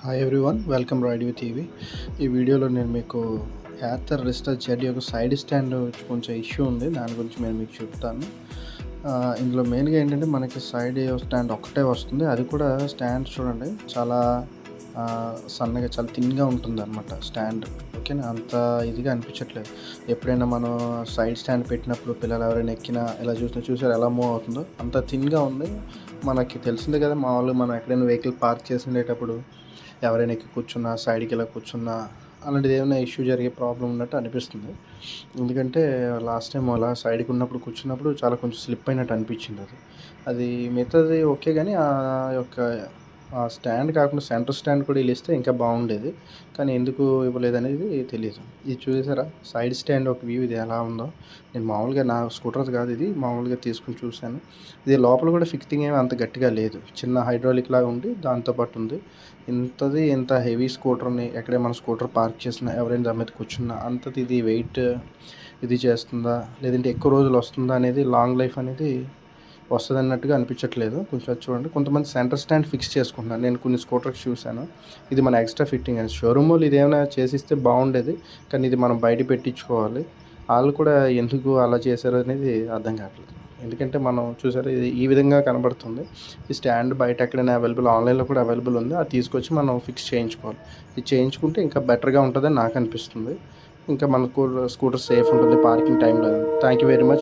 Hi everyone, welcome ride with TV. ఈ వీడియోలో నేను మీకు యాథర్ రిస్టర్ జెడ్ యొక్క సైడ్ స్టాండ్ కొంచెం ఇష్యూ ఉంది. దాని గురించి నేను మీకు చెప్తాను. ఇందులో మెయిన్గా ఏంటంటే మనకి సైడ్ స్టాండ్ ఒక్కటే వస్తుంది. అది కూడా స్టాండ్ చూడండి, చాలా సన్నగా, చాలా థిన్గా ఉంటుంది అనమాట స్టాండ్. ఓకేనా, అంత ఇదిగా అనిపించట్లేదు. ఎప్పుడైనా మనం సైడ్ స్టాండ్ పెట్టినప్పుడు పిల్లలు ఎవరైనా ఎక్కినా ఇలా చూసారు ఎలా మూవ్ అవుతుందో, అంత థిన్గా ఉంది. మనకి తెలిసిందే కదా, మామూలుగా మనం ఎక్కడైనా వెహికల్ పార్క్ చేసి ఉండేటప్పుడు ఎవరైనా ఎక్కి కూర్చున్నా, సైడ్కి ఇలా కూర్చున్నా, అలాంటిది ఏమైనా ఇష్యూ జరిగే ప్రాబ్లం ఉన్నట్టు అనిపిస్తుంది. ఎందుకంటే లాస్ట్ టైం అలా సైడ్కి ఉన్నప్పుడు కూర్చున్నప్పుడు చాలా కొంచెం స్లిప్ అయినట్టు అనిపించింది. అది మిగతాది ఓకే, కానీ ఆ యొక్క ఆ స్టాండ్ కాకుండా సెంటర్ స్టాండ్ కూడా వీళ్ళు ఇస్తే ఇంకా బాగుండేది. కానీ ఎందుకు ఇవ్వలేదనేది తెలీదు. ఇది చూసారా సైడ్ స్టాండ్ ఒక వ్యూ, ఇది ఎలా ఉందో. నేను మామూలుగా నా స్కూటర్ కాదు ఇది, మామూలుగా తీసుకుని చూశాను. ఇది లోపల కూడా ఫిక్సింగ్ ఏమి అంత గట్టిగా లేదు, చిన్న హైడ్రాలిక్ లాగా ఉండి దాంతోపాటు ఉంది. ఇంత హెవీ స్కూటర్ని ఎక్కడే మన స్కూటర్ పార్క్ చేసినా, ఎవరైనా దాని మీద కూర్చున్నా అంతది ఇది వెయిట్ ఇది చేస్తుందా, లేదంటే ఎక్కువ రోజులు వస్తుందా అనేది, లాంగ్ లైఫ్ అనేది వస్తుంది అన్నట్టుగా అనిపించట్లేదు. కొంచెం అది చూడండి. కొంతమంది సెంటర్ స్టాండ్ ఫిక్స్ చేసుకుంటున్నారు, నేను కొన్ని స్కూటర్స్ చూశాను. ఇది మన ఎక్స్ట్రా ఫిట్టింగ్ అని షోరూమ్ వాళ్ళు ఇది ఏమైనా చేసిస్తే బాగుండేది, కానీ ఇది మనం బయట పెట్టించుకోవాలి. వాళ్ళు కూడా ఎందుకు అలా చేశారు అనేది అర్థం కావట్లేదు. ఎందుకంటే మనం చూసారు, ఇది ఈ విధంగా కనబడుతుంది. ఈ స్టాండ్ బయట ఎక్కడైనా అవైలబుల్, ఆన్లైన్లో కూడా అవైలబుల్ ఉంది. అది తీసుకొచ్చి మనం ఫిక్స్ చేయించుకోవాలి. ఇది చేయించుకుంటే ఇంకా బెటర్గా ఉంటుందని నాకు అనిపిస్తుంది. ఇంకా మనకు స్కూటర్ సేఫ్ ఉంటుంది పార్కింగ్ టైంలో. Thank you very much.